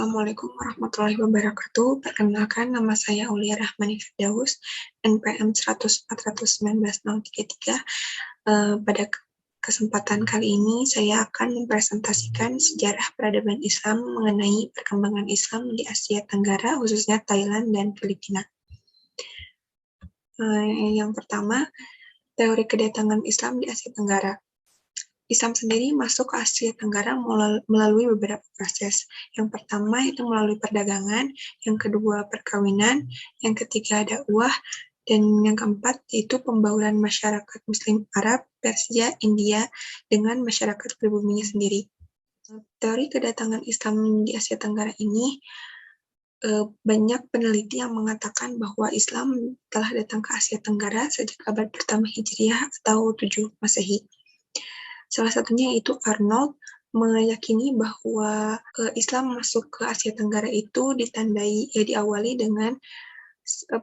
Assalamualaikum warahmatullahi wabarakatuh. Perkenalkan, nama saya Aulia Rahmani Firdaus, NPM 1041933. Pada kesempatan kali ini, saya akan mempresentasikan sejarah peradaban Islam mengenai perkembangan Islam di Asia Tenggara, khususnya Thailand dan Filipina. Yang pertama, teori kedatangan Islam di Asia Tenggara. Islam sendiri masuk ke Asia Tenggara melalui beberapa proses. Yang pertama itu melalui perdagangan, yang kedua perkawinan, yang ketiga dakwah, dan yang keempat yaitu pembauran masyarakat Muslim Arab, Persia, India dengan masyarakat pribuminya sendiri. Teori kedatangan Islam di Asia Tenggara ini banyak peneliti yang mengatakan bahwa Islam telah datang ke Asia Tenggara sejak abad pertama Hijriah atau 7 Masehi. Salah satunya yaitu Arnold meyakini bahwa Islam masuk ke Asia Tenggara itu diawali dengan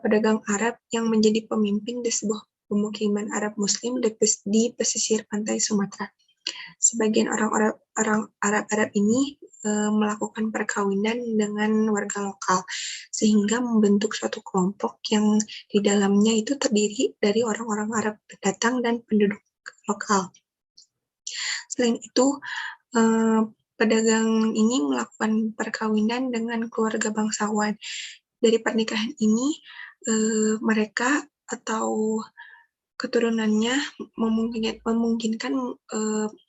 pedagang Arab yang menjadi pemimpin di sebuah pemukiman Arab Muslim di pesisir pantai Sumatera. Sebagian orang Arab ini melakukan perkawinan dengan warga lokal, sehingga membentuk suatu kelompok yang di dalamnya itu terdiri dari orang-orang Arab pendatang dan penduduk lokal. Selain itu, pedagang ini melakukan perkawinan dengan keluarga bangsawan. Dari pernikahan ini, mereka atau keturunannya memungkinkan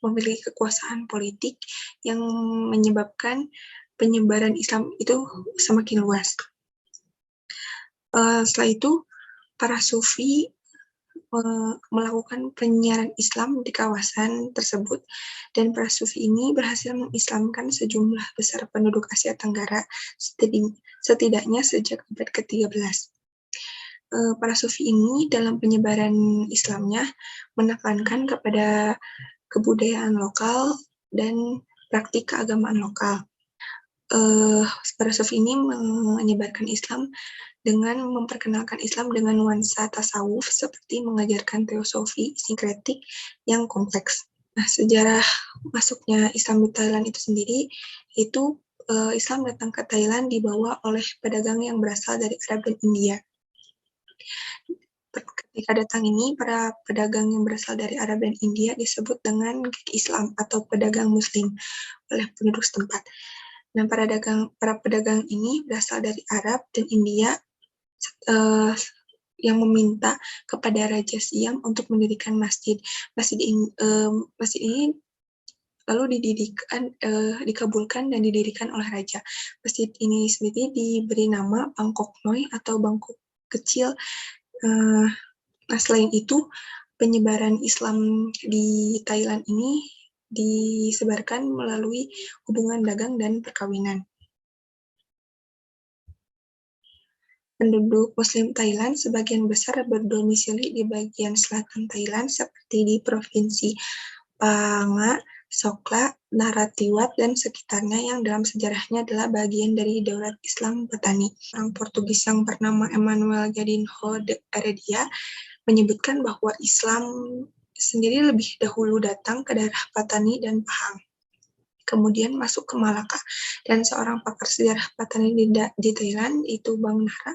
memiliki kekuasaan politik yang menyebabkan penyebaran Islam itu semakin luas. Setelah itu, para sufi melakukan penyiaran Islam di kawasan tersebut, dan para sufi ini berhasil mengislamkan sejumlah besar penduduk Asia Tenggara, setidaknya sejak abad ke-13. Para sufi ini dalam penyebaran Islamnya menekankan kepada kebudayaan lokal dan praktik keagamaan lokal. Para sufi ini menyebarkan Islam dengan memperkenalkan Islam dengan nuansa tasawuf seperti mengajarkan teosofi sinkretik yang kompleks. Nah, sejarah masuknya Islam di Thailand itu sendiri, itu Islam datang ke Thailand dibawa oleh pedagang yang berasal dari Arab dan India. Ketika datang ini, para pedagang yang berasal dari Arab dan India disebut dengan Islam atau pedagang Muslim oleh penduduk setempat. Nah, para pedagang ini berasal dari Arab dan India yang meminta kepada Raja Siam untuk mendirikan masjid. Masjid ini lalu dikabulkan dan didirikan oleh Raja. Masjid ini sendiri diberi nama Bangkok Noi atau Bangkok Kecil. Nah, selain itu, penyebaran Islam di Thailand ini disebarkan melalui hubungan dagang dan perkawinan. Penduduk Muslim Thailand sebagian besar berdomisili di bagian selatan Thailand seperti di Provinsi Panga, Sokla, Narathiwat, dan sekitarnya yang dalam sejarahnya adalah bagian dari Daulat Islam Patani. Orang Portugis yang bernama Emmanuel Gadinho de Heredia menyebutkan bahwa Islam sendiri lebih dahulu datang ke daerah Patani dan Pahang, kemudian masuk ke Malaka. Dan seorang pakar sejarah Patani di Thailand, itu Bang Nara,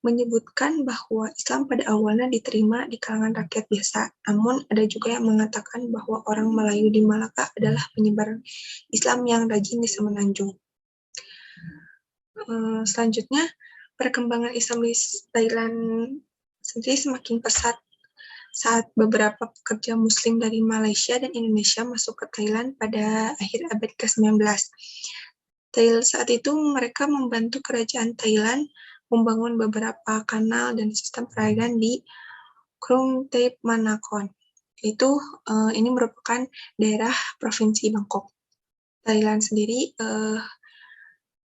menyebutkan bahwa Islam pada awalnya diterima di kalangan rakyat biasa. Namun ada juga yang mengatakan bahwa orang Melayu di Malaka adalah penyebar Islam yang rajin di Semenanjung. Selanjutnya, perkembangan Islam di Thailand sendiri semakin pesat saat beberapa pekerja Muslim dari Malaysia dan Indonesia masuk ke Thailand pada akhir abad ke-19. Saat itu mereka membantu kerajaan Thailand membangun beberapa kanal dan sistem perairan di Krung Thep Manakon. Ini merupakan daerah Provinsi Bangkok. Thailand sendiri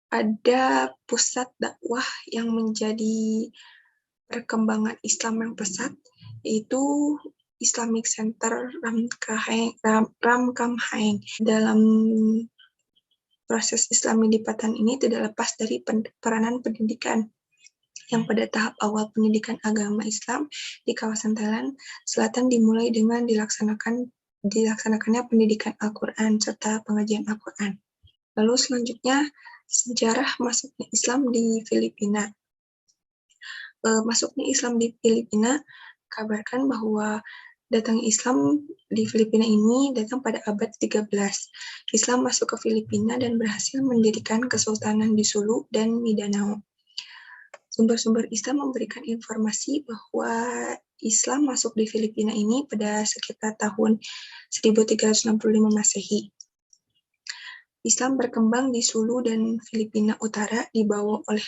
ada pusat dakwah yang menjadi perkembangan Islam yang pesat, yaitu Islamic Center Ramkhamhaeng. Dalam proses Islami di Patan ini tidak lepas dari peranan pendidikan, yang pada tahap awal pendidikan agama Islam di kawasan Thailand Selatan dimulai dengan dilaksanakannya pendidikan Al-Quran serta pengajian Al-Quran. Lalu selanjutnya Sejarah masuknya Islam di Filipina. Masuknya Islam di Filipina kabarkan bahwa datang Islam di Filipina ini datang pada abad 13. Islam masuk ke Filipina dan berhasil mendirikan kesultanan di Sulu dan Mindanao. Sumber-sumber Islam memberikan informasi bahwa Islam masuk di Filipina ini pada sekitar tahun 1365 Masehi. Islam berkembang di Sulu dan Filipina Utara dibawa oleh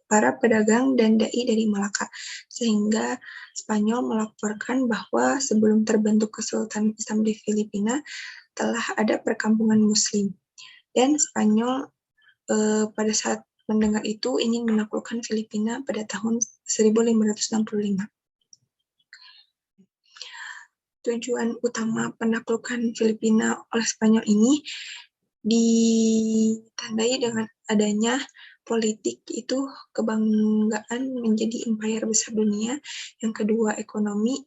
para pedagang dan dai dari Malaka, sehingga Spanyol melaporkan bahwa sebelum terbentuk Kesultanan Islam di Filipina telah ada perkampungan Muslim. Dan Spanyol pada saat mendengar itu ingin menaklukkan Filipina pada tahun 1565. Tujuan utama penaklukan Filipina oleh Spanyol ini ditandai dengan adanya politik, itu kebanggaan menjadi empire besar dunia. Yang kedua ekonomi,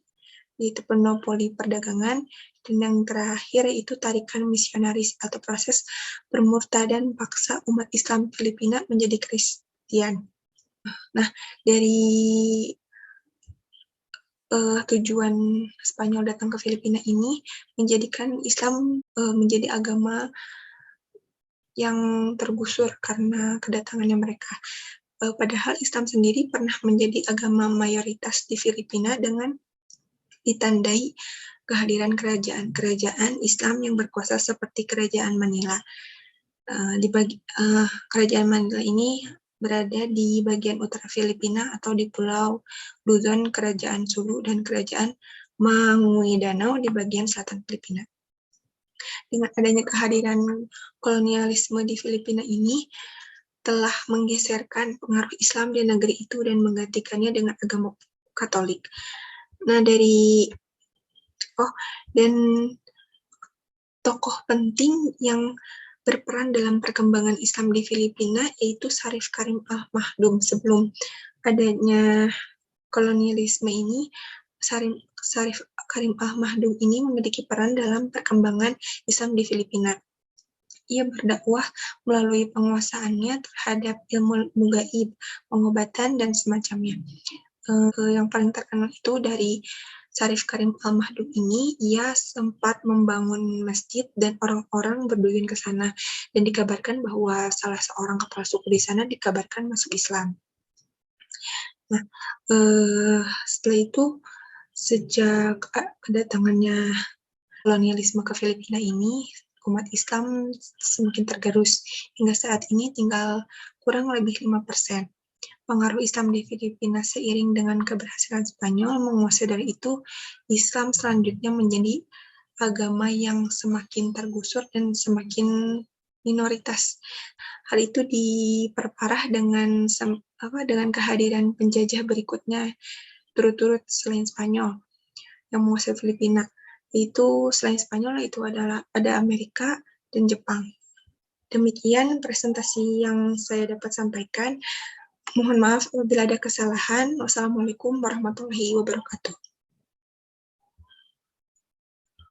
yaitu monopoli perdagangan. Dan yang terakhir itu tarikan misionaris atau proses permurtadan paksa umat Islam Filipina menjadi Kristen. Nah, dari tujuan Spanyol datang ke Filipina ini menjadikan Islam menjadi agama yang tergusur karena kedatangannya mereka. Padahal Islam sendiri pernah menjadi agama mayoritas di Filipina dengan ditandai kehadiran kerajaan Islam yang berkuasa seperti Kerajaan Manila. Kerajaan Manila ini berada di bagian utara Filipina atau di Pulau Luzon, Kerajaan Sulu, dan Kerajaan Maguindanao di bagian selatan Filipina. Dengan adanya kehadiran kolonialisme di Filipina ini telah menggeserkan pengaruh Islam di negeri itu dan menggantikannya dengan agama Katolik. Nah, dan tokoh penting yang berperan dalam perkembangan Islam di Filipina yaitu Syarif Karim Al-Mahdum. Sebelum adanya kolonialisme ini, Syarif Karim Al-Mahdum ini memiliki peran dalam perkembangan Islam di Filipina. Ia berdakwah melalui penguasaannya terhadap ilmu gaib, pengobatan, dan semacamnya. Yang paling terkenal itu dari Syarif Karim Al-Mahdum ini, ia sempat membangun masjid dan orang-orang berduyun ke sana. Dan dikabarkan bahwa salah seorang kepala suku di sana dikabarkan masuk Islam. Nah, setelah itu, sejak kedatangannya kolonialisme ke Filipina ini, umat Islam semakin tergerus. Hingga saat ini tinggal kurang lebih 5%. Pengaruh Islam di Filipina seiring dengan keberhasilan Spanyol menguasai dari itu, Islam selanjutnya menjadi agama yang semakin tergusur dan semakin minoritas. Hal itu diperparah dengan kehadiran penjajah berikutnya turut-turut selain Spanyol yang menguasai Filipina. Itu selain Spanyol itu adalah ada Amerika dan Jepang. Demikian presentasi yang saya dapat sampaikan. Mohon maaf apabila ada kesalahan. Wassalamualaikum warahmatullahi wabarakatuh.